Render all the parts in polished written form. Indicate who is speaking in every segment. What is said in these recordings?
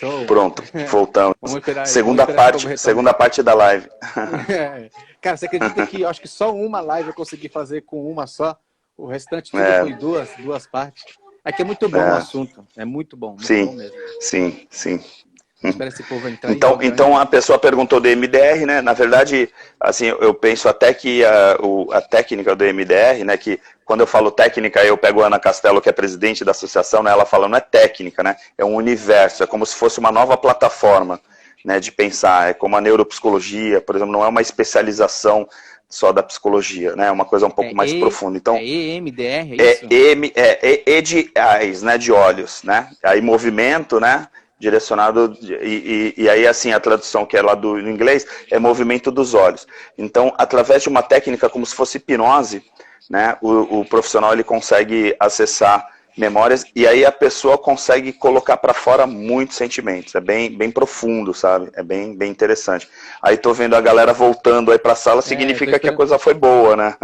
Speaker 1: Show.
Speaker 2: Pronto, voltamos.
Speaker 1: Vamos esperar esse povo retornar.
Speaker 2: Segunda parte da live.
Speaker 1: É. Cara, você acredita que eu acho que só uma live eu consegui fazer com uma só? O restante tudo
Speaker 2: É,
Speaker 1: foi duas partes. Aqui é muito bom o
Speaker 2: é,
Speaker 1: assunto. É muito bom
Speaker 2: sim,
Speaker 1: mesmo.
Speaker 2: sim, sim.
Speaker 1: Espera esse povo entrar aí,
Speaker 2: Então a pessoa perguntou do MDR, né? Na verdade, assim, eu penso até que a técnica do MDR, né? Que quando eu falo técnica, eu pego a Ana Castelo, que é presidente da associação, né? Ela fala, não é técnica, né? É um universo, é como se fosse uma nova plataforma, né? De pensar, é como a neuropsicologia, por exemplo, não é uma especialização só da psicologia, né? É uma coisa um pouco mais profunda. Então,
Speaker 1: é EMDR, é isso?
Speaker 2: E de eyes, né? De olhos, né? Aí movimento, né? Direcionado, e aí assim, a tradução que é lá do inglês, é movimento dos olhos. Então, através de uma técnica como se fosse hipnose, né, o profissional ele consegue acessar memórias, e aí a pessoa consegue colocar para fora muitos sentimentos, é bem profundo, sabe, é bem interessante. Aí tô vendo a galera voltando aí para a sala, significa que a coisa foi boa, né?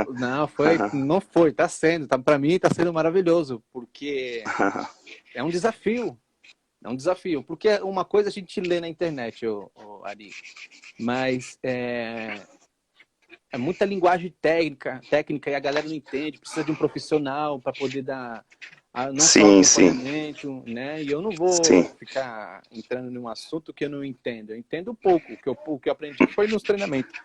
Speaker 1: Não foi, tá sendo, para mim tá sendo maravilhoso, porque é um desafio. É um desafio, porque uma coisa a gente lê na internet, Ari, mas é muita linguagem técnica e a galera não entende, precisa de um profissional para poder dar não só acompanhamento, né? E eu não vou ficar entrando num assunto que eu não entendo. Eu entendo pouco, o que eu aprendi foi nos treinamentos.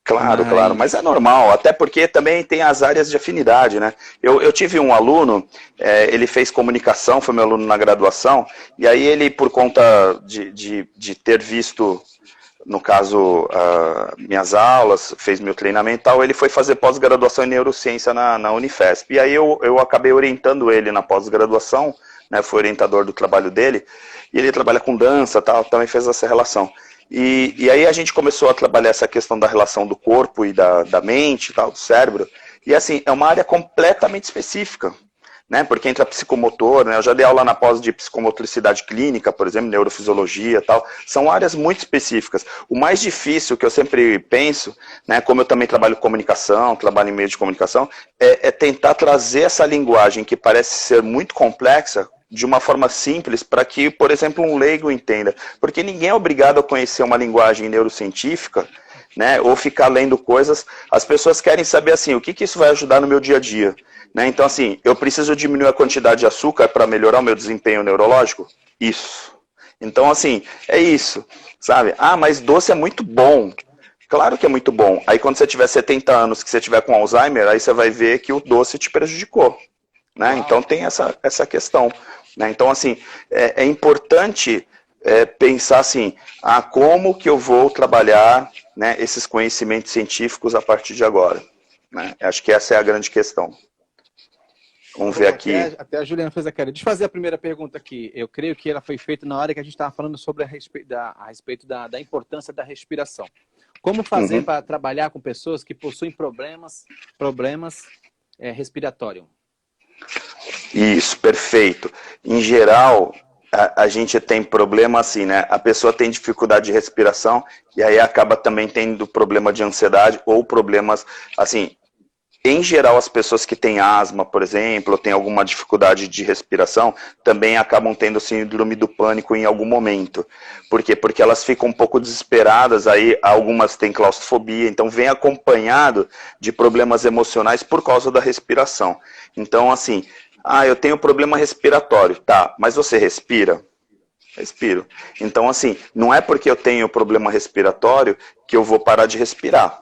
Speaker 2: Claro, mas é normal, até porque também tem as áreas de afinidade, né? Eu tive um aluno, ele fez comunicação, foi meu aluno na graduação, e aí ele, por conta de ter visto, no caso, minhas aulas, fez meu treinamento e tal, ele foi fazer pós-graduação em neurociência na Unifesp. E aí eu acabei orientando ele na pós-graduação, né? Fui orientador do trabalho dele, e ele trabalha com dança, tal, também fez essa relação. E aí a gente começou a trabalhar essa questão da relação do corpo e da mente, tal, do cérebro. E assim, é uma área completamente específica, né? Porque entra psicomotor, né? Eu já dei aula na pós de psicomotricidade clínica, por exemplo, neurofisiologia, tal. São áreas muito específicas. O mais difícil que eu sempre penso, né? Como eu também trabalho com comunicação, trabalho em meio de comunicação, é tentar trazer essa linguagem que parece ser muito complexa de uma forma simples para que, por exemplo, um leigo entenda. Porque ninguém é obrigado a conhecer uma linguagem neurocientífica, né, ou ficar lendo coisas. As pessoas querem saber assim, o que isso vai ajudar no meu dia a dia. Né? Então, assim, eu preciso diminuir a quantidade de açúcar para melhorar o meu desempenho neurológico? Isso. Então, assim, é isso, sabe? Ah, mas doce é muito bom. Claro que é muito bom. Aí quando você tiver 70 anos, que você tiver com Alzheimer, aí você vai ver que o doce te prejudicou. Né? Então tem essa questão. Né? Então, assim, é importante pensar assim, como que eu vou trabalhar, né, esses conhecimentos científicos a partir de agora. Né? Acho que essa é a grande questão. Vamos ver aqui.
Speaker 1: Até a Juliana fez a cara. Deixa eu fazer a primeira pergunta aqui. Eu creio que ela foi feita na hora que a gente estava falando sobre a respeito da importância da respiração. Como fazer para trabalhar com pessoas que possuem problemas respiratórios?
Speaker 2: Isso, perfeito. Em geral, a gente tem problema assim, né? A pessoa tem dificuldade de respiração e aí acaba também tendo problema de ansiedade ou problemas, assim, em geral as pessoas que têm asma, por exemplo, ou têm alguma dificuldade de respiração, também acabam tendo síndrome do pânico em algum momento. Por quê? Porque elas ficam um pouco desesperadas, aí algumas têm claustrofobia, então vem acompanhado de problemas emocionais por causa da respiração. Então, assim, eu tenho problema respiratório, tá, mas você respira? Respiro. Então, assim, não é porque eu tenho problema respiratório que eu vou parar de respirar.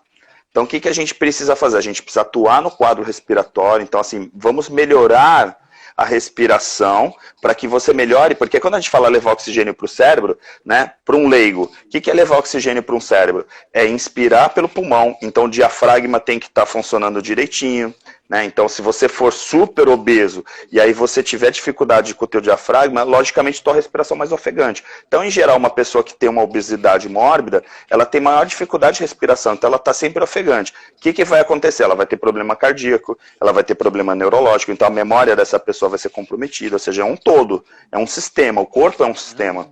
Speaker 2: Então, o que a gente precisa fazer? A gente precisa atuar no quadro respiratório. Então, assim, vamos melhorar a respiração para que você melhore, porque quando a gente fala levar oxigênio para o cérebro, né, para um leigo, o que é levar oxigênio para um cérebro? É inspirar pelo pulmão, então o diafragma tem que estar funcionando direitinho, né? Então se você for super obeso e aí você tiver dificuldade com o teu diafragma, logicamente tua respiração é mais ofegante. Então, em geral, uma pessoa que tem uma obesidade mórbida, ela tem maior dificuldade de respiração, então ela está sempre ofegante. O que vai acontecer? Ela vai ter problema cardíaco, ela vai ter problema neurológico, então a memória dessa pessoa vai ser comprometida, ou seja, é um todo, é um sistema, o corpo é um sistema.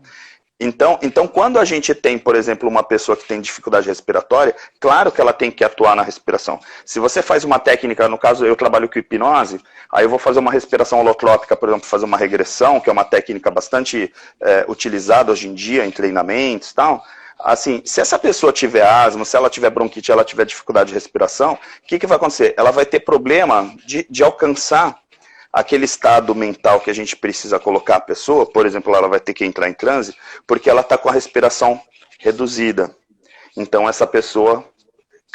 Speaker 2: Então, quando a gente tem, por exemplo, uma pessoa que tem dificuldade respiratória, claro que ela tem que atuar na respiração. Se você faz uma técnica, no caso eu trabalho com hipnose, aí eu vou fazer uma respiração holotrópica, por exemplo, fazer uma regressão, que é uma técnica bastante utilizada hoje em dia em treinamentos e tal. Assim, se essa pessoa tiver asma, se ela tiver bronquite, ela tiver dificuldade de respiração, o que vai acontecer? Ela vai ter problema de alcançar aquele estado mental que a gente precisa colocar a pessoa, por exemplo, ela vai ter que entrar em transe, porque ela está com a respiração reduzida. Então, essa pessoa,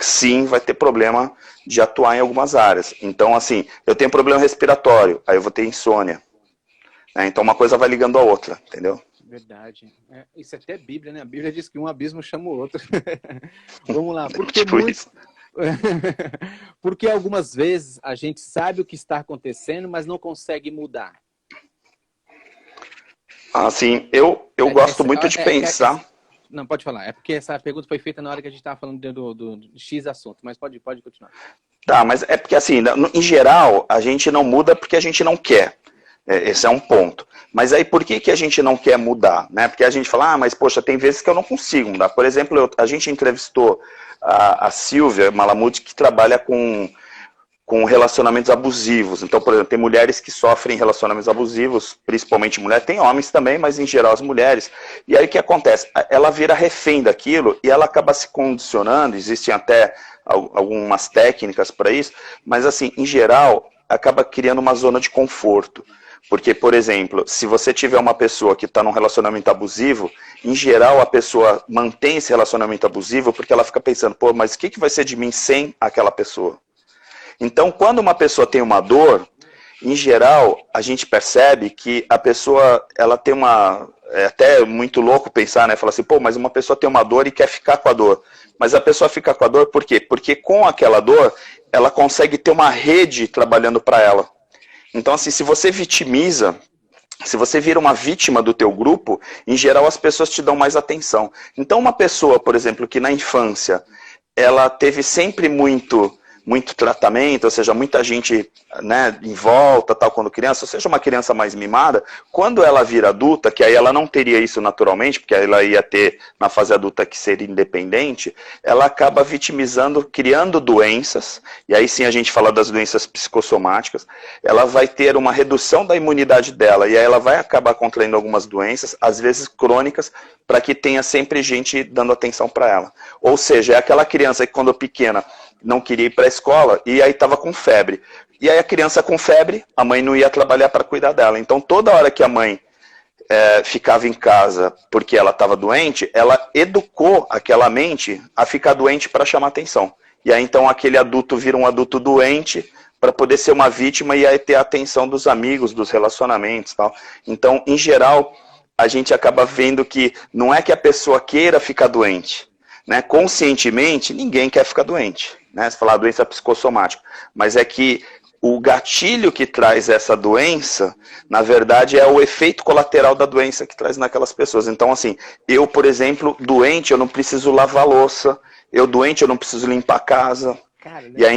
Speaker 2: sim, vai ter problema de atuar em algumas áreas. Então, assim, eu tenho problema respiratório, aí eu vou ter insônia. Então, uma coisa vai ligando a outra, entendeu?
Speaker 1: Verdade. Isso é até Bíblia, né? A Bíblia diz que um abismo chama o outro. Vamos lá. Porque
Speaker 2: tipo isso.
Speaker 1: Porque algumas vezes a gente sabe o que está acontecendo, mas não consegue mudar.
Speaker 2: Assim, eu gosto muito de pensar...
Speaker 1: Não, pode falar. É porque essa pergunta foi feita na hora que a gente estava falando do X assunto, mas pode continuar.
Speaker 2: Tá, mas é porque assim, em geral, a gente não muda porque a gente não quer. Esse é um ponto. Mas aí por que a gente não quer mudar? Né? Porque a gente fala, mas poxa, tem vezes que eu não consigo mudar. Por exemplo, a gente entrevistou a Silvia Malamud, que trabalha com relacionamentos abusivos. Então, por exemplo, tem mulheres que sofrem relacionamentos abusivos, principalmente mulheres, tem homens também, mas em geral as mulheres. E aí o que acontece? Ela vira refém daquilo e ela acaba se condicionando, existem até algumas técnicas para isso, mas assim, em geral, acaba criando uma zona de conforto. Porque, por exemplo, se você tiver uma pessoa que está num relacionamento abusivo, em geral a pessoa mantém esse relacionamento abusivo porque ela fica pensando, pô, mas o que vai ser de mim sem aquela pessoa? Então, quando uma pessoa tem uma dor, em geral, a gente percebe que a pessoa, ela tem uma... É até muito louco pensar, né? Falar assim, pô, mas uma pessoa tem uma dor e quer ficar com a dor. Mas a pessoa fica com a dor por quê? Porque com aquela dor, ela consegue ter uma rede trabalhando para ela. Então, assim, se você vitimiza, se você vira uma vítima do teu grupo, em geral as pessoas te dão mais atenção. Então, uma pessoa, por exemplo, que na infância, ela teve sempre muito tratamento, ou seja, muita gente, né, em volta, tal, quando criança, ou seja, uma criança mais mimada, quando ela vira adulta, que aí ela não teria isso naturalmente, porque aí ela ia ter, na fase adulta, que seria independente, ela acaba vitimizando, criando doenças, e aí sim a gente fala das doenças psicossomáticas, ela vai ter uma redução da imunidade dela, e aí ela vai acabar contraindo algumas doenças, às vezes crônicas, para que tenha sempre gente dando atenção para ela. Ou seja, é aquela criança que quando pequena, não queria ir para a escola, e aí estava com febre. E aí a criança com febre, a mãe não ia trabalhar para cuidar dela. Então toda hora que a mãe ficava em casa porque ela estava doente, ela educou aquela mente a ficar doente para chamar atenção. E aí então aquele adulto vira um adulto doente para poder ser uma vítima e aí ter a atenção dos amigos, dos relacionamentos e tal. Então, em geral, a gente acaba vendo que não é que a pessoa queira ficar doente, né? Conscientemente, ninguém quer ficar doente, né? Se falar doença psicossomática, mas é que o gatilho que traz essa doença, na verdade, é o efeito colateral da doença que traz naquelas pessoas. Então, assim, eu, por exemplo, doente, eu não preciso lavar louça, eu doente, eu não preciso limpar a casa. Cara, e aí,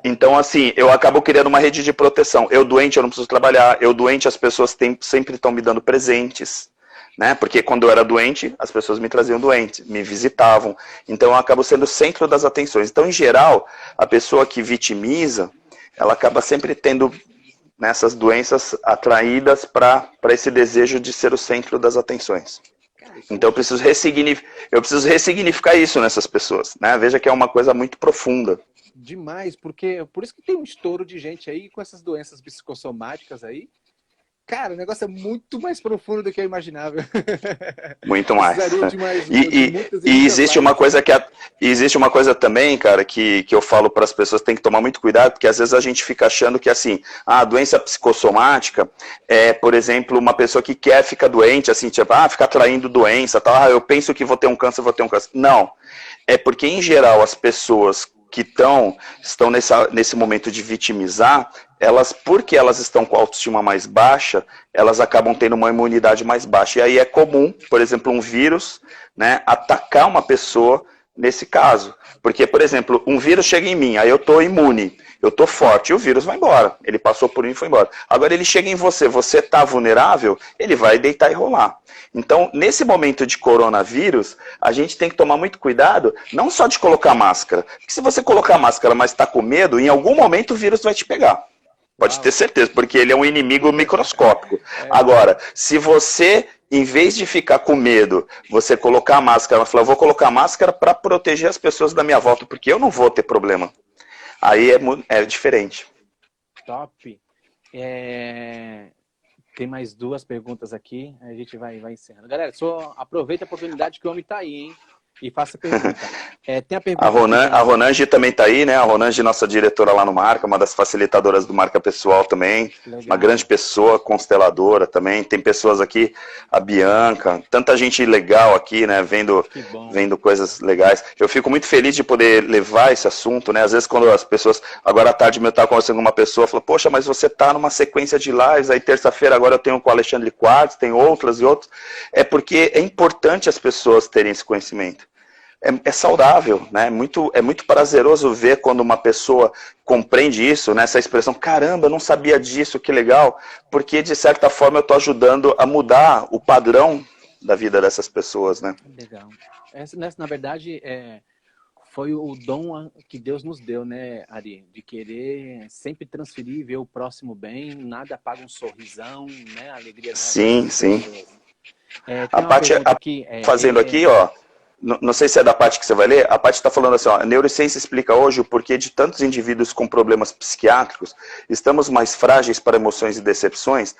Speaker 2: então, assim, eu acabo criando uma rede de proteção. Eu doente, eu não preciso trabalhar, eu doente, as pessoas sempre estão me dando presentes. Né? Porque quando eu era doente, as pessoas me traziam doente, me visitavam. Então eu acabo sendo o centro das atenções. Então, em geral, a pessoa que vitimiza, ela acaba sempre tendo nessas doenças atraídas para esse desejo de ser o centro das atenções. Então eu preciso ressignificar isso nessas pessoas. Né? Veja que é uma coisa muito profunda.
Speaker 1: Demais, porque por isso que tem um estouro de gente aí com essas doenças psicossomáticas aí. Cara, o negócio é muito mais profundo do que eu imaginava.
Speaker 2: Muito mais. E existe uma coisa também, cara, que eu falo para as pessoas, tem que tomar muito cuidado, porque às vezes a gente fica achando que assim, a doença psicossomática é, por exemplo, uma pessoa que quer ficar doente, assim, tipo, ficar atraindo doença, tal, eu penso que vou ter um câncer, Não. É porque, em geral, as pessoas que estão nesse momento de vitimizar, porque elas estão com a autoestima mais baixa, elas acabam tendo uma imunidade mais baixa. E aí é comum, por exemplo, um vírus, né, atacar uma pessoa nesse caso. Porque, por exemplo, um vírus chega em mim, aí eu estou imune, eu estou forte, e o vírus vai embora. Ele passou por mim e foi embora. Agora ele chega em você, você está vulnerável, ele vai deitar e rolar. Então, nesse momento de coronavírus, a gente tem que tomar muito cuidado, não só de colocar máscara. Porque se você colocar máscara, mas está com medo, em algum momento o vírus vai te pegar. Pode ter certeza, porque ele é um inimigo microscópico. Agora, se você, em vez de ficar com medo, você colocar a máscara, falar, eu vou colocar a máscara para proteger as pessoas da minha volta, porque eu não vou ter problema. Aí é diferente.
Speaker 1: Top. Tem mais 2 perguntas aqui, a gente vai encerrando. Galera, só aproveita a oportunidade que o homem tá aí, hein? E faça pergunta. Tem a pergunta.
Speaker 2: A Ronange também está aí, né? A Ronange, nossa diretora lá no Marca, uma das facilitadoras do Marca Pessoal também. Legal. Uma grande pessoa, consteladora também. Tem pessoas aqui, a Bianca, tanta gente legal aqui, né? Vendo coisas legais. Eu fico muito feliz de poder levar esse assunto, né? Às vezes quando as pessoas, agora à tarde eu estava conversando com uma pessoa, falou, poxa, mas você está numa sequência de lives, aí terça-feira agora eu tenho com o Alexandre Quartz, tem outras e outros. É porque é importante as pessoas terem esse conhecimento. É saudável, né? É muito prazeroso ver quando uma pessoa compreende isso, né? Essa expressão, caramba, eu não sabia disso, que legal, porque de certa forma eu estou ajudando a mudar o padrão da vida dessas pessoas, né?
Speaker 1: Legal. Na verdade, foi o dom que Deus nos deu, né, Ari? De querer sempre transferir e ver o próximo bem, nada apaga um sorrisão, né? A alegria.
Speaker 2: Sim, sim. A Paty fazendo aqui, ó. Não sei se é da parte que você vai ler, a parte está falando assim, ó, a neurociência explica hoje o porquê de tantos indivíduos com problemas psiquiátricos estamos mais frágeis para emoções e decepções.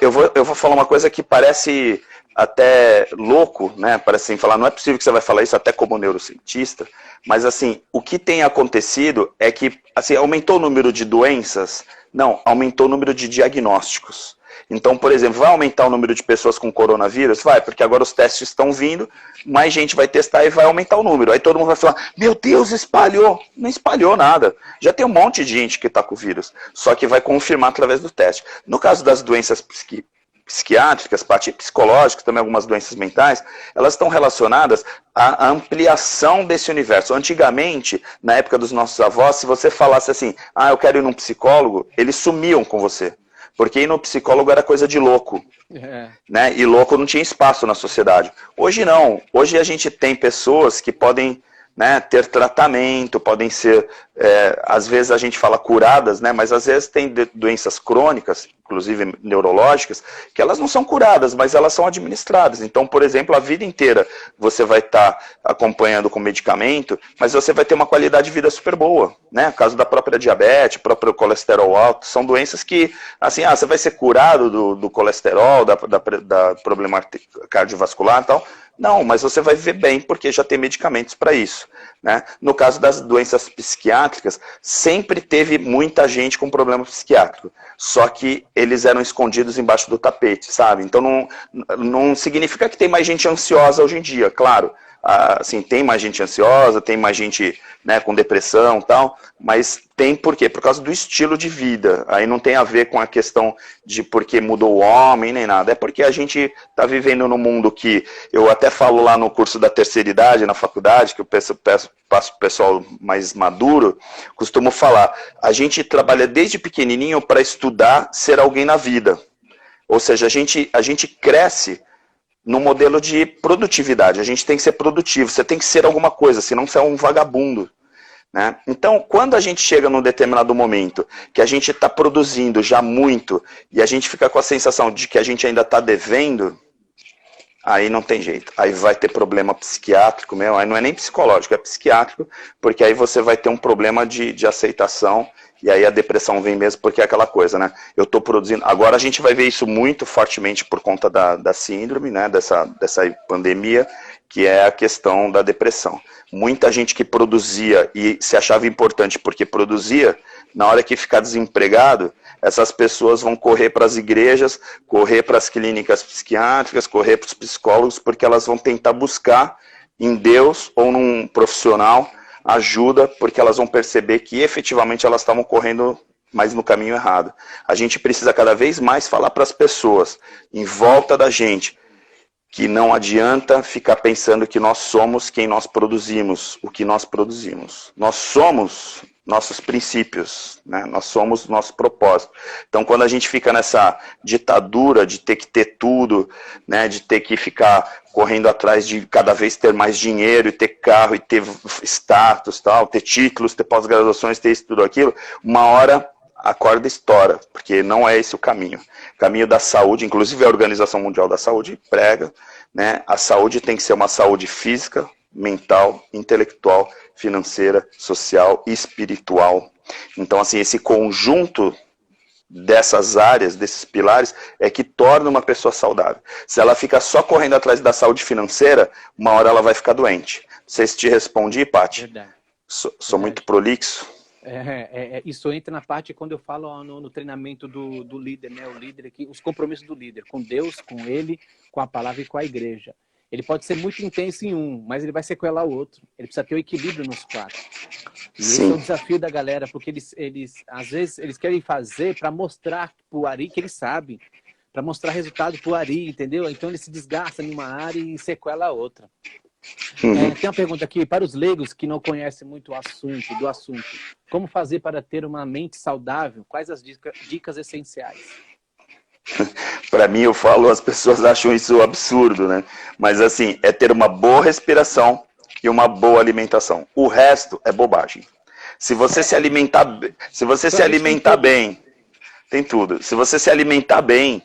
Speaker 2: Eu vou falar uma coisa que parece até louco, né? Parece assim, falar, não é possível que você vai falar isso até como neurocientista, mas assim, o que tem acontecido é que assim, aumentou o número de doenças? Não, aumentou o número de diagnósticos. Então, por exemplo, vai aumentar o número de pessoas com coronavírus? Vai, porque agora os testes estão vindo, mais gente vai testar e vai aumentar o número. Aí todo mundo vai falar, meu Deus, espalhou. Não espalhou nada. Já tem um monte de gente que está com o vírus, só que vai confirmar através do teste. No caso das doenças psiquiátricas, parte psicológica, também algumas doenças mentais, elas estão relacionadas à ampliação desse universo. Antigamente, na época dos nossos avós, se você falasse assim, eu quero ir num psicólogo, eles sumiam com você. Porque ir no psicólogo era coisa de louco, né? E louco não tinha espaço na sociedade. Hoje não. Hoje a gente tem pessoas que podem, né, ter tratamento, podem ser, às vezes a gente fala curadas, né? Mas às vezes tem doenças crônicas, inclusive neurológicas, que elas não são curadas, mas elas são administradas. Então, por exemplo, a vida inteira você vai estar acompanhando com medicamento, mas você vai ter uma qualidade de vida super boa, né? No caso da própria diabetes, próprio colesterol alto, são doenças que, assim, você vai ser curado do colesterol, da problema cardiovascular e tal. Não, mas você vai viver bem, porque já tem medicamentos para isso, né? No caso das doenças psiquiátricas, sempre teve muita gente com problema psiquiátrico, só que eles eram escondidos embaixo do tapete, sabe? Então não significa que tem mais gente ansiosa hoje em dia, claro. Assim, tem mais gente ansiosa, tem mais gente, né, com depressão e tal, mas tem por quê? Por causa do estilo de vida. Aí não tem a ver com a questão de porque mudou o homem, nem nada. É porque a gente está vivendo num mundo que, eu até falo lá no curso da terceira idade, na faculdade, que eu passo para o pessoal mais maduro, costumo falar, a gente trabalha desde pequenininho para estudar ser alguém na vida. Ou seja, a gente cresce no modelo de produtividade. A gente tem que ser produtivo, você tem que ser alguma coisa, senão você é um vagabundo, né? Então, quando a gente chega num determinado momento que a gente está produzindo já muito e a gente fica com a sensação de que a gente ainda está devendo, aí não tem jeito. Aí vai ter problema psiquiátrico mesmo, aí não é nem psicológico, é psiquiátrico, porque aí você vai ter um problema de aceitação. E aí a depressão vem mesmo porque é aquela coisa, né? Eu estou produzindo... Agora a gente vai ver isso muito fortemente por conta da síndrome, né? Dessa pandemia, que é a questão da depressão. Muita gente que produzia e se achava importante porque produzia, na hora que ficar desempregado, essas pessoas vão correr para as igrejas, correr para as clínicas psiquiátricas, correr para os psicólogos, porque elas vão tentar buscar em Deus ou num profissional ajuda, porque elas vão perceber que efetivamente elas estavam correndo mais no caminho errado. A gente precisa cada vez mais falar para as pessoas em volta da gente, que não adianta ficar pensando que nós somos quem nós produzimos, o que nós produzimos. Nós somos nossos princípios, né? Nós somos nosso propósito. Então, quando a gente fica nessa ditadura de ter que ter tudo, né? De ter que ficar correndo atrás de cada vez ter mais dinheiro, e ter carro, e ter status, tal, ter títulos, ter pós-graduações, ter isso, tudo aquilo, uma hora a corda estoura, porque não é esse o caminho. O caminho da saúde, inclusive a Organização Mundial da Saúde prega, né? A saúde tem que ser uma saúde física, mental, intelectual, financeira, social e espiritual. Então, assim, esse conjunto dessas áreas, desses pilares, é que torna uma pessoa saudável. Se ela fica só correndo atrás da saúde financeira, uma hora ela vai ficar doente. Não sei se te respondi, Paty.
Speaker 1: Verdade.
Speaker 2: Sou muito prolixo.
Speaker 1: Isso entra na parte quando eu falo no treinamento do líder, né? O líder aqui, os compromissos do líder, com Deus, com ele, com a palavra e com a igreja. Ele pode ser muito intenso em um, mas ele vai sequelar o outro. Ele precisa ter o equilíbrio nos quatro. E esse é o desafio da galera, porque eles às vezes, eles querem fazer para mostrar pro Ari que eles sabem, para mostrar resultado pro Ari, entendeu? Então ele se desgasta em uma área e sequela a outra. Tem uma pergunta aqui, para os leigos que não conhecem muito do assunto, como fazer para ter uma mente saudável? Quais as dicas essenciais?
Speaker 2: Para mim, eu falo, as pessoas acham isso absurdo, né? Mas assim, é ter uma boa respiração e uma boa alimentação. O resto é bobagem. Se você se alimentar, bem, tem tudo. Se você se alimentar bem,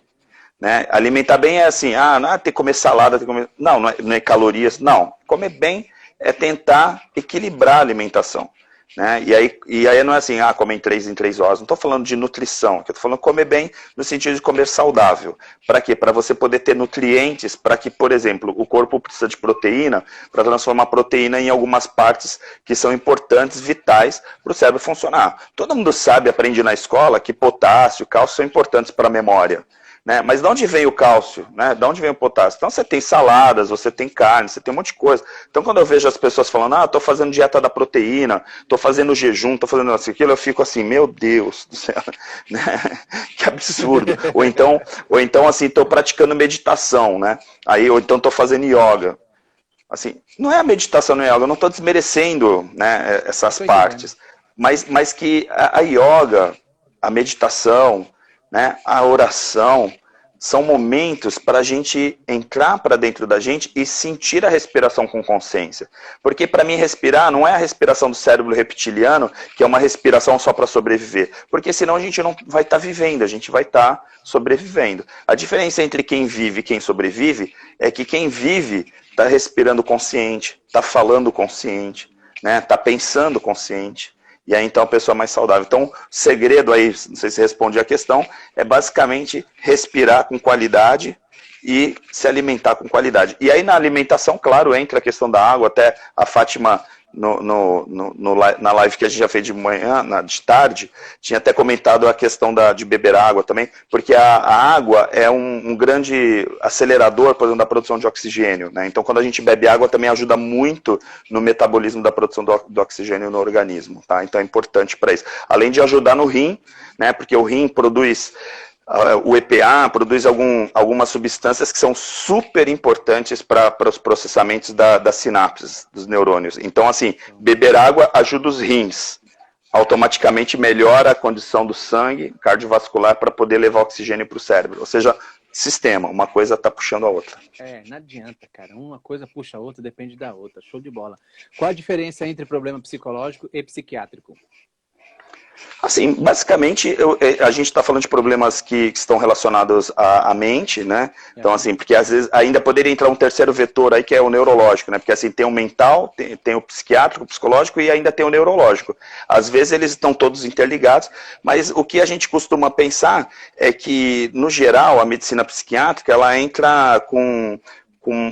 Speaker 2: né? Alimentar bem é assim, não é ter que comer salada, ter que comer... não é calorias, não. Comer bem é tentar equilibrar a alimentação. Né? E aí não é assim, comer 3 em 3 horas. Não estou falando de nutrição, eu estou falando comer bem no sentido de comer saudável. Para quê? Para você poder ter nutrientes, para que, por exemplo, o corpo precisa de proteína para transformar proteína em algumas partes que são importantes, vitais para o cérebro funcionar. Todo mundo sabe, aprende na escola, que potássio, cálcio são importantes para a memória. Né? Mas de onde vem o cálcio? Né? De onde vem o potássio? Então você tem saladas, você tem carne, você tem um monte de coisa. Então quando eu vejo as pessoas falando, estou fazendo dieta da proteína, estou fazendo jejum, estou fazendo isso, aquilo, eu fico assim, meu Deus do céu, né? Que absurdo. Ou então assim, estou praticando meditação, né? Ou então estou fazendo yoga. Assim, não é a meditação no yoga, eu não estou desmerecendo, né, essas partes, mas que a yoga, a meditação, né, a oração, são momentos para a gente entrar para dentro da gente e sentir a respiração com consciência. Porque para mim respirar não é a respiração do cérebro reptiliano, que é uma respiração só para sobreviver. Porque senão a gente não vai estar vivendo, a gente vai estar sobrevivendo. A diferença entre quem vive e quem sobrevive é que quem vive está respirando consciente, está falando consciente, né, está pensando consciente. E aí, então, a pessoa é mais saudável. Então, o segredo aí, não sei se respondi a questão, é basicamente respirar com qualidade e se alimentar com qualidade. E aí, na alimentação, claro, entra a questão da água. Até a Fátima, na live que a gente já fez de manhã, de tarde, tinha até comentado a questão de beber água também, porque a água é um grande acelerador, por exemplo, da produção de oxigênio. Né? Então, quando a gente bebe água, também ajuda muito no metabolismo da produção do oxigênio no organismo. Tá? Então, é importante para isso. Além de ajudar no rim, né? Porque o rim produz... O EPA produz algumas substâncias que são super importantes para os processamentos das sinapses, dos neurônios. Então, assim, beber água ajuda os rins. Automaticamente melhora a condição do sangue cardiovascular para poder levar oxigênio para o cérebro. Ou seja, sistema, uma coisa está puxando a outra.
Speaker 1: Não adianta, cara. Uma coisa puxa a outra, depende da outra. Show de bola. Qual a diferença entre problema psicológico e psiquiátrico?
Speaker 2: Assim, basicamente, a gente está falando de problemas que estão relacionados à mente, né? Então, assim, porque às vezes ainda poderia entrar um terceiro vetor aí, que é o neurológico, né? Porque assim, tem o mental, tem o psiquiátrico, o psicológico e ainda tem o neurológico. Às vezes eles estão todos interligados, mas o que a gente costuma pensar é que, no geral, a medicina psiquiátrica, ela entra com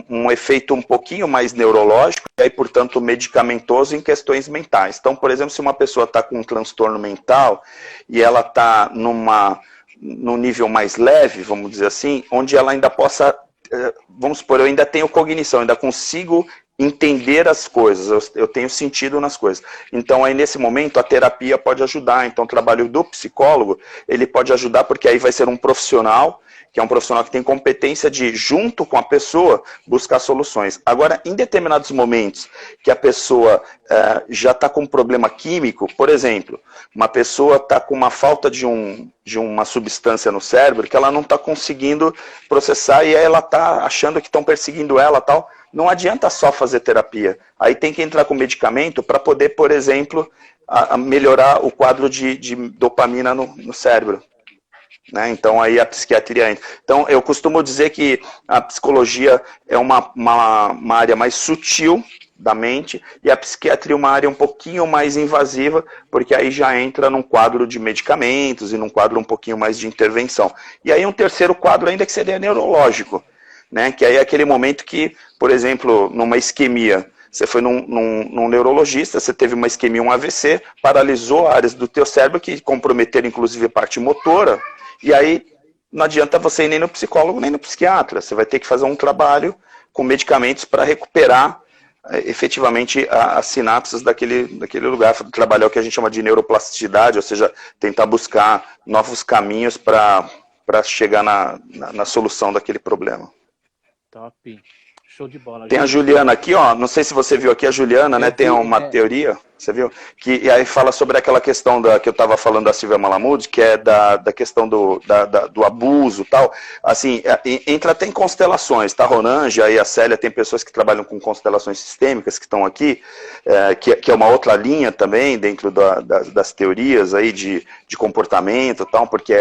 Speaker 2: um efeito um pouquinho mais neurológico e aí, portanto, medicamentoso em questões mentais. Então, por exemplo, se uma pessoa está com um transtorno mental e ela está num nível mais leve, vamos dizer assim, onde ela ainda possa, vamos supor, eu ainda tenho cognição, ainda consigo entender as coisas, eu tenho sentido nas coisas. Então aí nesse momento a terapia pode ajudar, então o trabalho do psicólogo, ele pode ajudar porque aí vai ser um profissional, que é um profissional que tem competência de, junto com a pessoa, buscar soluções. Agora, em determinados momentos que a pessoa já está com um problema químico, por exemplo, uma pessoa está com uma falta de uma substância no cérebro que ela não está conseguindo processar e aí ela está achando que estão perseguindo ela e tal, não adianta só fazer terapia. Aí tem que entrar com medicamento para poder, por exemplo, melhorar o quadro de dopamina no cérebro. Né? Então aí a psiquiatria entra. Então eu costumo dizer que a psicologia é uma área mais sutil da mente e a psiquiatria uma área um pouquinho mais invasiva, porque aí já entra num quadro de medicamentos e num quadro um pouquinho mais de intervenção. E aí um terceiro quadro ainda que seria neurológico, né? Que aí é aquele momento que, por exemplo, numa isquemia, você foi num neurologista, você teve uma isquemia, um AVC, paralisou áreas do teu cérebro que comprometeram inclusive a parte motora. E aí não adianta você ir nem no psicólogo nem no psiquiatra. Você vai ter que fazer um trabalho com medicamentos para recuperar efetivamente as sinapses daquele lugar. Trabalhar o que a gente chama de neuroplasticidade, ou seja, tentar buscar novos caminhos para chegar na solução daquele problema.
Speaker 1: Top. Show de bola.
Speaker 2: Tem a Juliana aqui, ó. Não sei se você viu aqui a Juliana, né? Tem uma teoria, você viu? E aí fala sobre aquela questão que eu estava falando da Silvia Malamud, que é da questão do abuso e tal. Assim, entra até em constelações, tá? Ronanja e a Célia tem pessoas que trabalham com constelações sistêmicas que estão aqui, que é uma outra linha também dentro das teorias aí de comportamento e tal, porque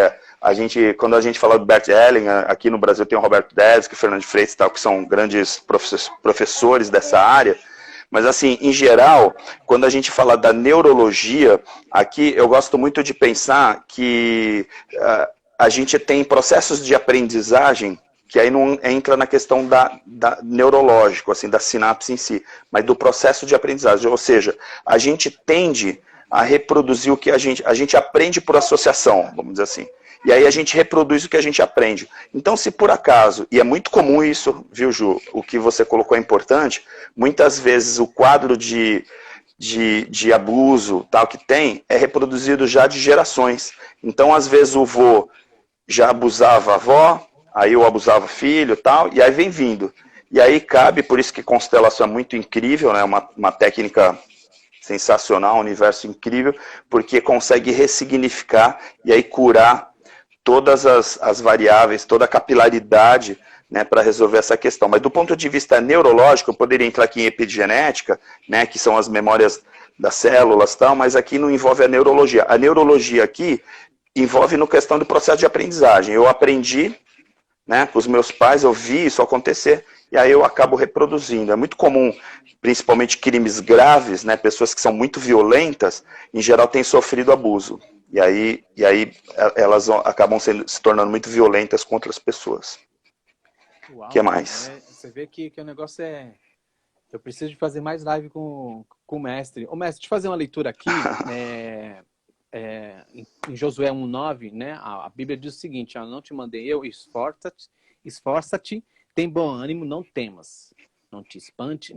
Speaker 2: quando a gente fala do Bert Helling, aqui no Brasil tem o Roberto Deschi, o Fernando de Freitas e tal, que são grandes professores dessa área, mas assim, em geral, quando a gente fala da neurologia, aqui eu gosto muito de pensar que a gente tem processos de aprendizagem que aí não entra na questão da neurológico, assim, da sinapse em si, mas do processo de aprendizagem, ou seja, a gente tende a reproduzir o que a gente aprende por associação, vamos dizer assim. E aí a gente reproduz o que a gente aprende. Então, se por acaso, e é muito comum isso, viu, Ju, o que você colocou é importante, muitas vezes o quadro de abuso tal que tem é reproduzido já de gerações. Então, às vezes o vô já abusava a avó, aí eu abusava o filho tal, e aí vem vindo. E aí cabe, por isso que constelação é muito incrível, né, uma técnica sensacional, um universo incrível, porque consegue ressignificar e aí curar todas as variáveis, toda a capilaridade, né, para resolver essa questão. Mas do ponto de vista neurológico, eu poderia entrar aqui em epigenética, né, que são as memórias das células, tal, mas aqui não envolve a neurologia. A neurologia aqui envolve no questão do processo de aprendizagem. Eu aprendi, né, com os meus pais, eu vi isso acontecer, e aí eu acabo reproduzindo. É muito comum, principalmente crimes graves, né, pessoas que são muito violentas, em geral têm sofrido abuso. E aí elas acabam se tornando muito violentas contra as pessoas. O que mais?
Speaker 1: Você vê que o negócio é... Eu preciso de fazer mais live com o mestre. Ô, mestre, deixa eu fazer uma leitura aqui. Em Josué 1,9, né? A Bíblia diz o seguinte: não te mandei eu, esforça-te, tem bom ânimo, não temas. Não te espante.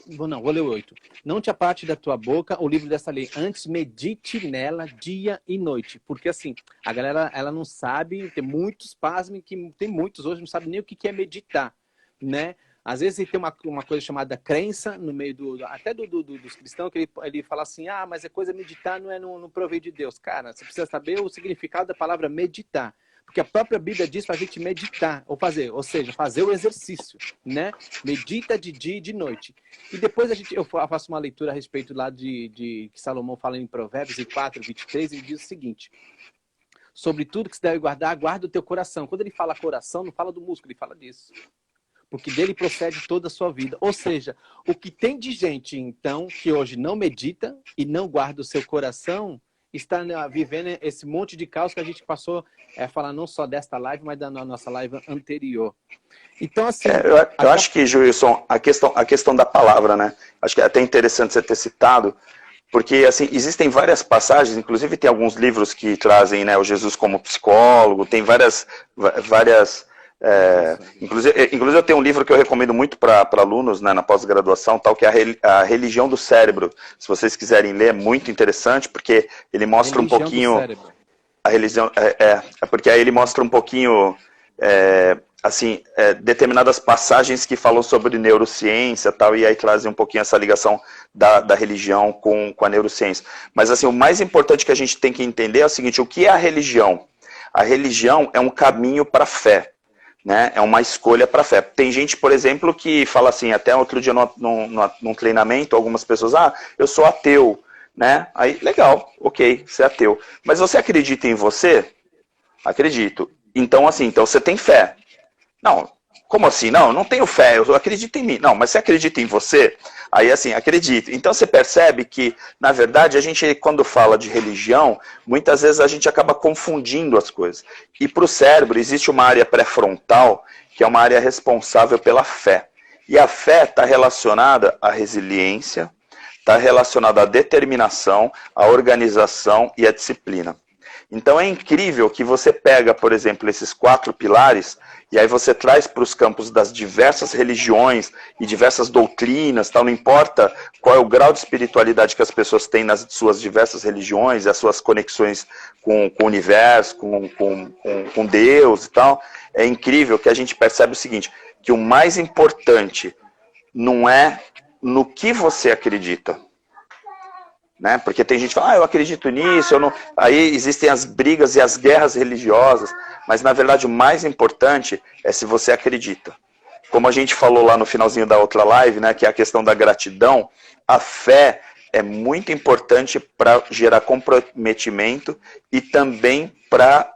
Speaker 1: Vou ler o 8. Não te aparte da tua boca o livro dessa lei, antes medite nela dia e noite. Porque assim, a galera, ela não sabe, tem muitos, pasmem, que tem muitos hoje, não sabem nem o que é meditar, né? Às vezes tem uma coisa chamada crença no meio até dos cristãos, que ele fala assim, mas é coisa meditar, não é no proveito de Deus. Cara, você precisa saber o significado da palavra meditar. Porque a própria Bíblia diz para a gente meditar, ou seja, fazer o exercício, né? Medita de dia e de noite. E depois eu faço uma leitura a respeito lá de que Salomão fala em Provérbios 4:23, ele diz o seguinte: sobre tudo que se deve guardar, guarda o teu coração. Quando ele fala coração, não fala do músculo, ele fala disso. Porque dele procede toda a sua vida. Ou seja, o que tem de gente, então, que hoje não medita e não guarda o seu coração, está vivendo esse monte de caos que a gente passou a falar não só desta live, mas da nossa live anterior. Então, assim...
Speaker 2: eu acho que, Juilson, a questão da palavra, né? Acho que é até interessante você ter citado, porque, assim, existem várias passagens, inclusive tem alguns livros que trazem, né, o Jesus como psicólogo, tem várias Inclusive eu tenho um livro que eu recomendo muito para alunos, né, na pós-graduação, tal, que é a Religião do Cérebro. Se vocês quiserem ler, é muito interessante, porque ele mostra um pouquinho... A religião, porque aí ele mostra um pouquinho, assim, determinadas passagens que falam sobre neurociência, tal, e aí trazem um pouquinho essa ligação da religião com a neurociência. Mas assim, o mais importante que a gente tem que entender é o seguinte: o que é a religião? A religião é um caminho para a fé. Né? É uma escolha para a fé. Tem gente, por exemplo, que fala assim, até outro dia num treinamento, algumas pessoas, eu sou ateu, né? Aí, legal, ok, você é ateu. Mas você acredita em você? Acredito. Então, assim, então você tem fé. Não, como assim? Não, eu não tenho fé, eu acredito em mim. Não, mas você acredita em você? Aí, assim, acredito. Então, você percebe que, na verdade, a gente, quando fala de religião, muitas vezes a gente acaba confundindo as coisas. E para o cérebro, existe uma área pré-frontal, que é uma área responsável pela fé. E a fé está relacionada à resiliência, está relacionada à determinação, à organização e à disciplina. Então, é incrível que você pega, por exemplo, esses 4 pilares, e aí você traz para os campos das diversas religiões e diversas doutrinas, tal, não importa qual é o grau de espiritualidade que as pessoas têm nas suas diversas religiões, as suas conexões com o universo, com Deus e tal, é incrível que a gente percebe o seguinte, que o mais importante não é no que você acredita. Né? Porque tem gente que fala, eu acredito nisso, eu não... Aí existem as brigas e as guerras religiosas, mas na verdade o mais importante é se você acredita. Como a gente falou lá no finalzinho da outra live, né, que é a questão da gratidão, a fé é muito importante para gerar comprometimento e também para,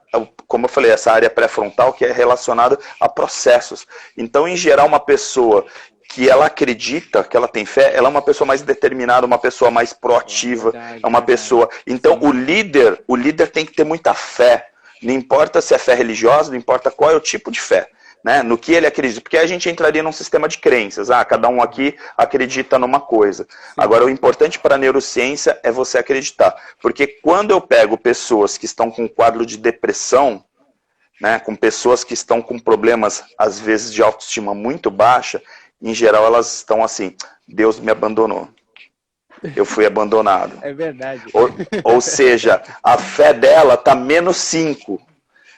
Speaker 2: como eu falei, essa área pré-frontal que é relacionada a processos. Então, em geral, uma pessoa que ela acredita, que ela tem fé, ela é uma pessoa mais determinada, uma pessoa mais proativa, é uma pessoa... Então, o líder tem que ter muita fé. Não importa se é fé religiosa, não importa qual é o tipo de fé, né? No que ele acredita. Porque a gente entraria num sistema de crenças. Cada um aqui acredita numa coisa. Agora, o importante para a neurociência é você acreditar. Porque quando eu pego pessoas que estão com quadro de depressão, né, com pessoas que estão com problemas, às vezes, de autoestima muito baixa, em geral elas estão assim, Deus me abandonou. Eu fui abandonado.
Speaker 1: É verdade.
Speaker 2: Ou seja, a fé dela está -5.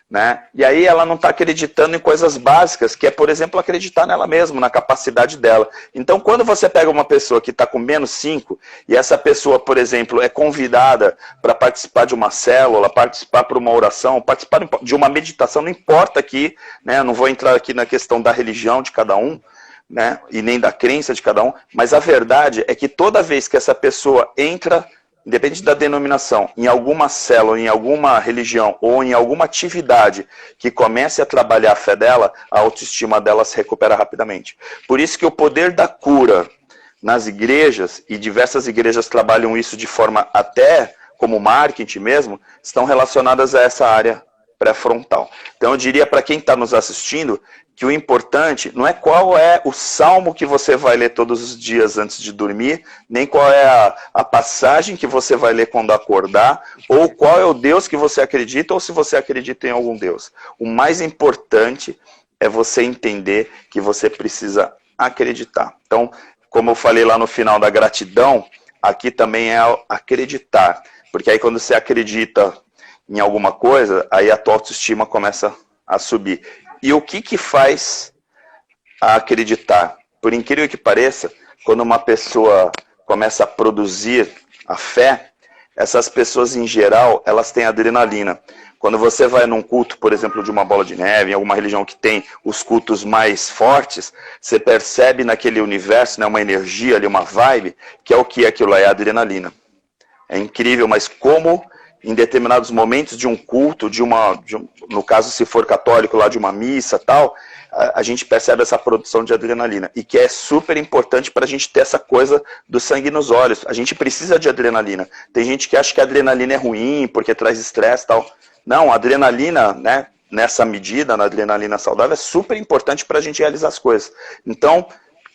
Speaker 2: Né? E aí ela não está acreditando em coisas básicas, que é, por exemplo, acreditar nela mesma, na capacidade dela. Então, quando você pega uma pessoa que está com -5, e essa pessoa, por exemplo, é convidada para participar de uma célula, participar para uma oração, participar de uma meditação, não importa aqui, né? Eu não vou entrar aqui na questão da religião de cada um, né? E nem da crença de cada um, mas a verdade é que toda vez que essa pessoa entra, independente da denominação, em alguma célula, em alguma religião ou em alguma atividade que comece a trabalhar a fé dela, a autoestima dela se recupera rapidamente. Por isso que o poder da cura nas igrejas, e diversas igrejas trabalham isso de forma até como marketing mesmo, estão relacionadas a essa área pré-frontal. Então eu diria para quem está nos assistindo que o importante não é qual é o salmo que você vai ler todos os dias antes de dormir, nem qual é a passagem que você vai ler quando acordar, ou qual é o Deus que você acredita, ou se você acredita em algum Deus. O mais importante é você entender que você precisa acreditar. Então, como eu falei lá no final da gratidão, aqui também é acreditar. Porque aí quando você acredita em alguma coisa, aí a tua autoestima começa a subir. E o que faz a acreditar? Por incrível que pareça, quando uma pessoa começa a produzir a fé, essas pessoas em geral, elas têm adrenalina. Quando você vai num culto, por exemplo, de uma bola de neve, em alguma religião que tem os cultos mais fortes, você percebe naquele universo, né, uma energia ali, uma vibe, que é o que aquilo é adrenalina. É incrível, mas como em determinados momentos de um culto, no caso se for católico, lá de uma missa tal, a gente percebe essa produção de adrenalina. E que é super importante para a gente ter essa coisa do sangue nos olhos. A gente precisa de adrenalina. Tem gente que acha que a adrenalina é ruim, porque traz estresse e tal. Não, a adrenalina, né, nessa medida, na adrenalina saudável, é super importante para a gente realizar as coisas. Então,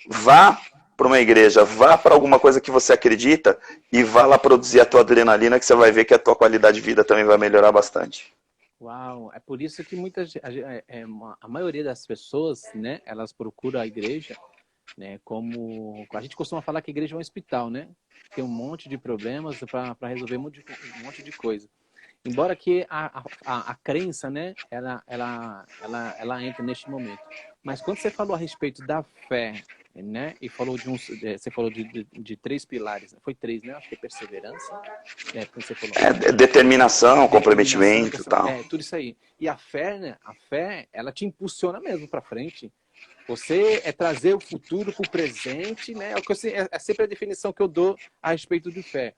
Speaker 2: vá para uma igreja, vá para alguma coisa que você acredita e vá lá produzir a tua adrenalina, que você vai ver que a tua qualidade de vida também vai melhorar bastante.
Speaker 1: Uau, é por isso que a maioria das pessoas, né, elas procuram a igreja, né, como a gente costuma falar que a igreja é um hospital, né? Tem um monte de problemas para resolver um monte de coisa. Embora que a crença, né, ela entra neste momento. Mas quando você falou a respeito da fé, né, e falou você falou de 3 pilares, foi 3, né? Acho que é perseverança, você falou.
Speaker 2: Determinação, comprometimento e tal.
Speaker 1: Tudo isso aí. E a fé, né, ela te impulsiona mesmo para frente. Você é trazer o futuro para o presente, né? É sempre a definição que eu dou a respeito de fé.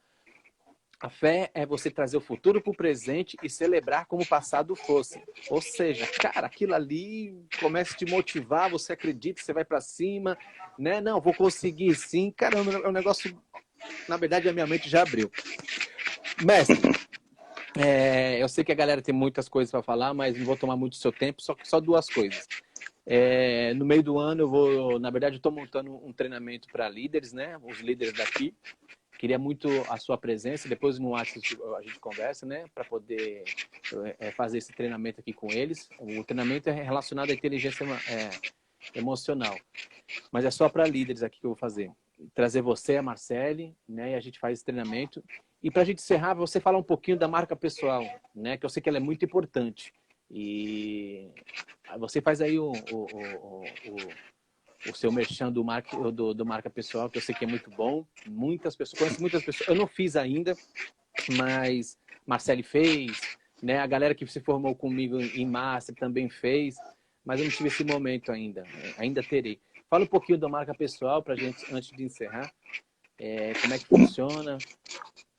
Speaker 1: A fé é você trazer o futuro para o presente e celebrar como o passado fosse. Ou seja, cara, aquilo ali começa a te motivar, você acredita, você vai para cima, né? Não, vou conseguir sim. Caramba, é um negócio... Na verdade, a minha mente já abriu. Mestre, eu sei que a galera tem muitas coisas para falar, mas não vou tomar muito do seu tempo, só 2 coisas. No meio do ano, na verdade, eu estou montando um treinamento para líderes, né? Os líderes daqui. Queria muito a sua presença. Depois no WhatsApp a gente conversa, né? Para poder fazer esse treinamento aqui com eles. O treinamento é relacionado à inteligência emocional. Mas é só para líderes aqui que eu vou fazer. Trazer você, a Marcele, né? E a gente faz esse treinamento. E para a gente encerrar, você falar um pouquinho da marca pessoal, né? Que eu sei que ela é muito importante. E você faz aí o seu merchan do marca pessoal, que eu sei que é muito bom. Conheço muitas pessoas. Eu não fiz ainda, mas Marcele fez, né? A galera que se formou comigo em Master também fez, mas eu não tive esse momento ainda. Ainda terei. Fala um pouquinho da marca pessoal pra gente, antes de encerrar. Como é que funciona?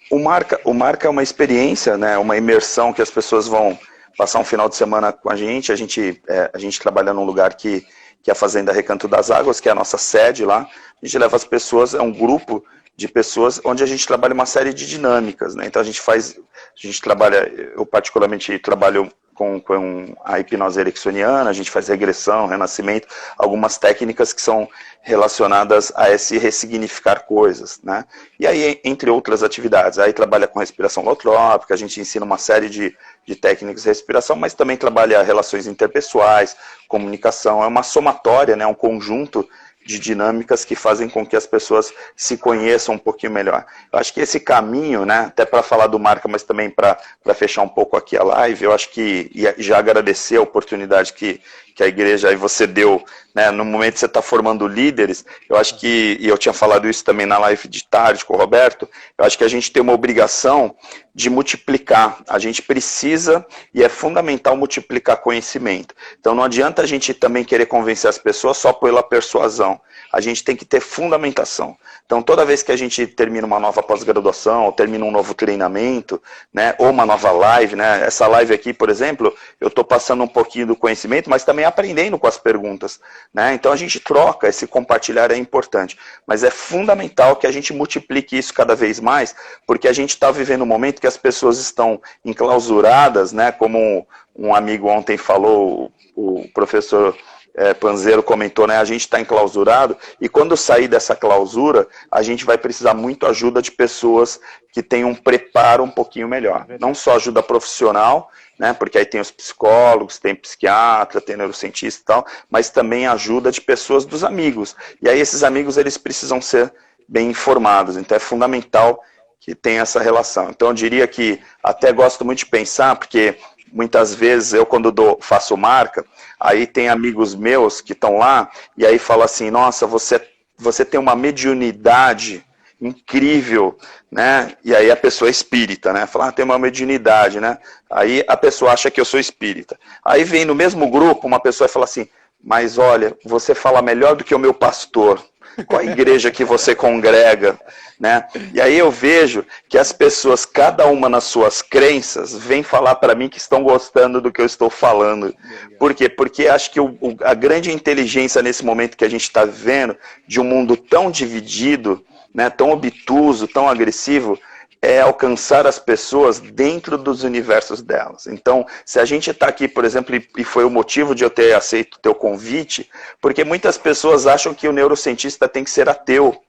Speaker 2: O marca é uma experiência, né? Uma imersão que as pessoas vão passar um final de semana com a gente. A gente trabalha num lugar que é a Fazenda Recanto das Águas, que é a nossa sede lá. A gente leva as pessoas, é um grupo de pessoas onde a gente trabalha uma série de dinâmicas, né? Então a gente trabalha, eu particularmente trabalho com a hipnose ericksoniana, a gente faz regressão, renascimento, algumas técnicas que são relacionadas a esse ressignificar coisas, né? E aí, entre outras atividades, aí trabalha com respiração holotrópica, a gente ensina uma série de técnicas de respiração, mas também trabalha relações interpessoais, comunicação, é uma somatória, né? Um conjunto de dinâmicas que fazem com que as pessoas se conheçam um pouquinho melhor. Eu acho que esse caminho, né, até para falar do marca, mas também para fechar um pouco aqui a live, eu acho que, e já agradecer a oportunidade que a igreja aí você deu, né, no momento que você está formando líderes, eu acho que, e eu tinha falado isso também na live de tarde com o Roberto, eu acho que a gente tem uma obrigação de multiplicar, a gente precisa e é fundamental multiplicar conhecimento. Então não adianta a gente também querer convencer as pessoas só pela persuasão, a gente tem que ter fundamentação. Então toda vez que a gente termina uma nova pós-graduação, ou termina um novo treinamento, né, ou uma nova live, né, essa live aqui, por exemplo, eu estou passando um pouquinho do conhecimento, mas também aprendendo com as perguntas, né? Então a gente troca, esse compartilhar é importante, mas é fundamental que a gente multiplique isso cada vez mais, porque a gente está vivendo um momento que as pessoas estão enclausuradas, né? Como um amigo ontem falou, o professor Panzero comentou, né? A gente está enclausurado e quando sair dessa clausura, a gente vai precisar muito ajuda de pessoas que tenham um preparo um pouquinho melhor. Não só ajuda profissional, né? Porque aí tem os psicólogos, tem psiquiatra, tem neurocientista e tal, mas também ajuda de pessoas dos amigos. E aí esses amigos, eles precisam ser bem informados. Então é fundamental que tenha essa relação. Então eu diria que até gosto muito de pensar, porque muitas vezes eu quando faço marca, aí tem amigos meus que estão lá, e aí falam assim, nossa, você tem uma mediunidade incrível, né? E aí a pessoa é espírita, né? Fala, tem uma mediunidade, né? Aí a pessoa acha que eu sou espírita. Aí vem no mesmo grupo uma pessoa e fala assim, mas olha, você fala melhor do que o meu pastor. Qual a igreja que você congrega, né? E aí eu vejo que as pessoas, cada uma nas suas crenças, vem falar para mim que estão gostando do que eu estou falando. Por quê? Porque acho que a grande inteligência nesse momento que a gente está vivendo, de um mundo tão dividido, né, tão obtuso, tão agressivo, é alcançar as pessoas dentro dos universos delas. Então, se a gente está aqui, por exemplo, e foi o motivo de eu ter aceito o teu convite, porque muitas pessoas acham que o neurocientista tem que ser ateu,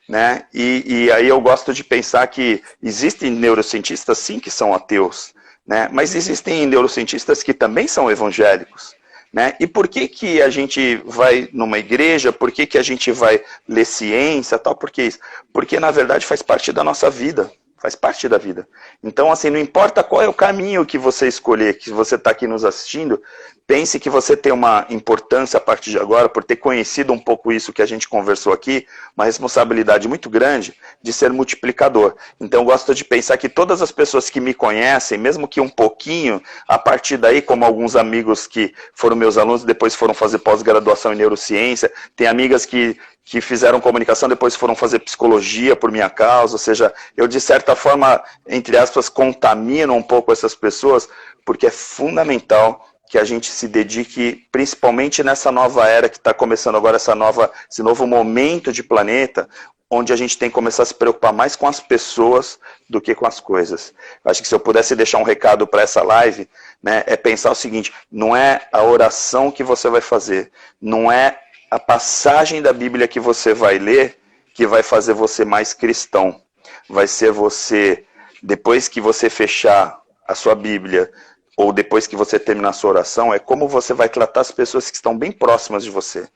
Speaker 2: né? E aí eu gosto de pensar que existem neurocientistas, sim, que são ateus, né? Mas existem neurocientistas que também são evangélicos, né? E por que que a gente vai numa igreja? Por que que a gente vai ler ciência, tal? Por que isso? Porque, na verdade, faz parte da nossa vida. Faz parte da vida. Então, assim, não importa qual é o caminho que você escolher, que você está aqui nos assistindo, pense que você tem uma importância a partir de agora, por ter conhecido um pouco isso que a gente conversou aqui, uma responsabilidade muito grande de ser multiplicador. Então, eu gosto de pensar que todas as pessoas que me conhecem, mesmo que um pouquinho, a partir daí, como alguns amigos que foram meus alunos, depois foram fazer pós-graduação em neurociência, tem amigas que fizeram comunicação, depois foram fazer psicologia por minha causa, ou seja, eu de certa forma, entre aspas, contamino um pouco essas pessoas, porque é fundamental que a gente se dedique, principalmente nessa nova era que está começando agora, esse novo momento de planeta, onde a gente tem que começar a se preocupar mais com as pessoas do que com as coisas. Eu acho que se eu pudesse deixar um recado para essa live, né, é pensar o seguinte, não é a oração que você vai fazer, não é a passagem da Bíblia que você vai ler que vai fazer você mais cristão. Vai ser você, depois que você fechar a sua Bíblia, ou depois que você terminar a sua oração, é como você vai tratar as pessoas que estão bem próximas de você.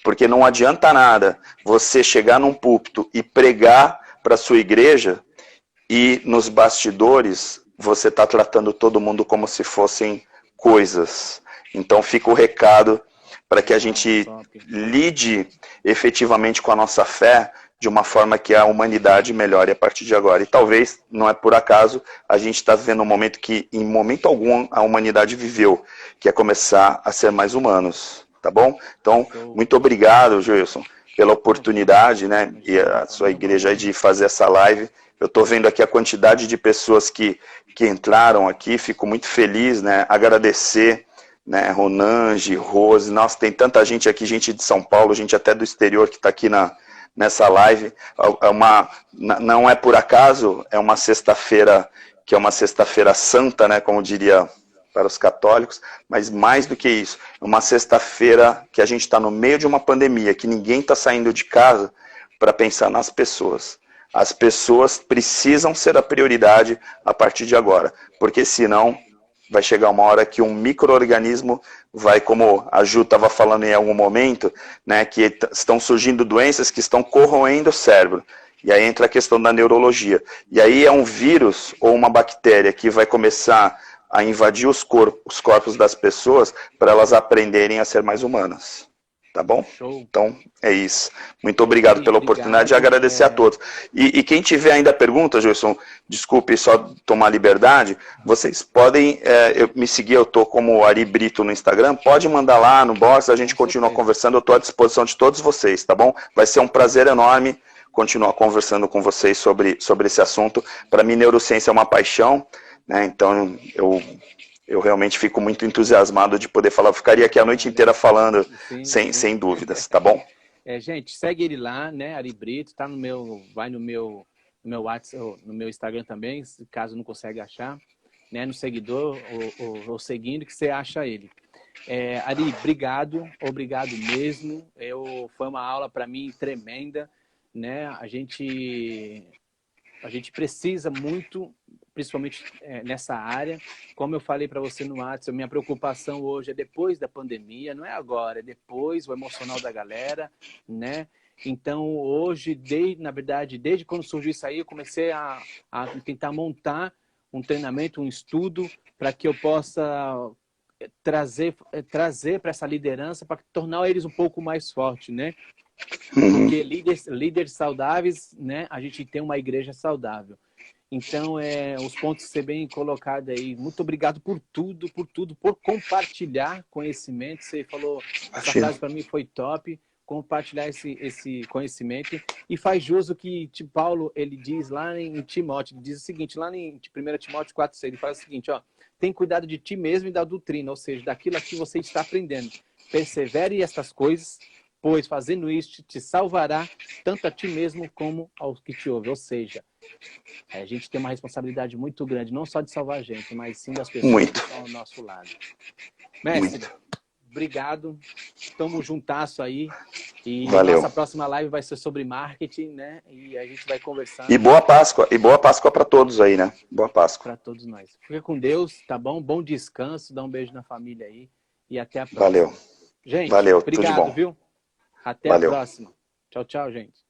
Speaker 2: Porque não adianta nada você chegar num púlpito e pregar para a sua igreja e nos bastidores você está tratando todo mundo como se fossem coisas. Então fica o recado para que a gente lide efetivamente com a nossa fé de uma forma que a humanidade melhore a partir de agora. E talvez, não é por acaso, a gente está vivendo um momento que, em momento algum, a humanidade viveu, que é começar a ser mais humanos, tá bom? Então, muito obrigado, Gilson, pela oportunidade, né, e a sua igreja aí de fazer essa live. Eu estou vendo aqui a quantidade de pessoas que entraram aqui, fico muito feliz, né, agradecer, né, Ronange, Rose, nossa, tem tanta gente aqui, gente de São Paulo, gente até do exterior que está aqui nessa live. Não é por acaso, é uma sexta-feira, que é uma sexta-feira santa, né, como diria para os católicos, mas mais do que isso, é uma sexta-feira que a gente está no meio de uma pandemia, que ninguém está saindo de casa para pensar nas pessoas. As pessoas precisam ser a prioridade a partir de agora, porque senão vai chegar uma hora que um micro-organismo vai, como a Ju estava falando em algum momento, né, que estão surgindo doenças que estão corroendo o cérebro. E aí entra a questão da neurologia. E aí é um vírus ou uma bactéria que vai começar a invadir os corpos das pessoas para elas aprenderem a ser mais humanas. Tá bom?
Speaker 1: Show.
Speaker 2: Então, é isso. Muito obrigado pela oportunidade e agradecer a todos. E quem tiver ainda perguntas, Gilson, desculpe só tomar liberdade, vocês podem me seguir, eu estou como Ari Brito no Instagram, pode mandar lá no box, a gente continua conversando, eu estou à disposição de todos vocês, tá bom? Vai ser um prazer enorme continuar conversando com vocês sobre esse assunto. Para mim, neurociência é uma paixão, né? Então eu realmente fico muito entusiasmado de poder falar. Eu ficaria aqui a noite inteira falando, sem dúvidas, tá bom?
Speaker 1: Gente, segue ele lá, né, Ari Brito, tá vai no meu WhatsApp, no meu Instagram também, caso não consegue achar, né, no seguidor, ou seguindo, que você acha ele. Ari, obrigado mesmo. Foi uma aula para mim tremenda, né? A gente precisa muito, principalmente nessa área. Como eu falei para você no WhatsApp, minha preocupação hoje é depois da pandemia, não é agora, é depois, o emocional da galera, né? Então, hoje, na verdade, desde quando surgiu isso aí, eu comecei a tentar montar um treinamento, um estudo, para que eu possa trazer para essa liderança, para tornar eles um pouco mais fortes, né? Porque líderes saudáveis, né? A gente tem uma igreja saudável. Então, os pontos que você bem colocado aí. Muito obrigado por tudo, por compartilhar conhecimento. Você falou, essa frase para mim foi top, compartilhar esse conhecimento. E faz jus o que Paulo, ele diz lá em Timóteo, ele diz o seguinte, lá em 1 Timóteo 4,6, ele fala o seguinte, ó, tem cuidado de ti mesmo e da doutrina, ou seja, daquilo a que você está aprendendo. Persevere estas coisas, pois fazendo isso te salvará tanto a ti mesmo como aos que te ouvem. Ou seja, a gente tem uma responsabilidade muito grande, não só de salvar a gente, mas sim das pessoas que estão ao nosso lado. Mestre, obrigado. Tamo juntasso aí. E
Speaker 2: Valeu.
Speaker 1: nossa próxima live vai ser sobre marketing, né? E a gente vai conversando.
Speaker 2: E boa Páscoa para todos aí, né? Boa Páscoa.
Speaker 1: Para todos nós. Fica com Deus, tá bom? Bom descanso, dá um beijo na família aí. E até a próxima.
Speaker 2: Valeu.
Speaker 1: Gente,
Speaker 2: Valeu,
Speaker 1: obrigado,
Speaker 2: tudo de bom.
Speaker 1: viu? Até
Speaker 2: Valeu.
Speaker 1: a próxima. Tchau, tchau, gente.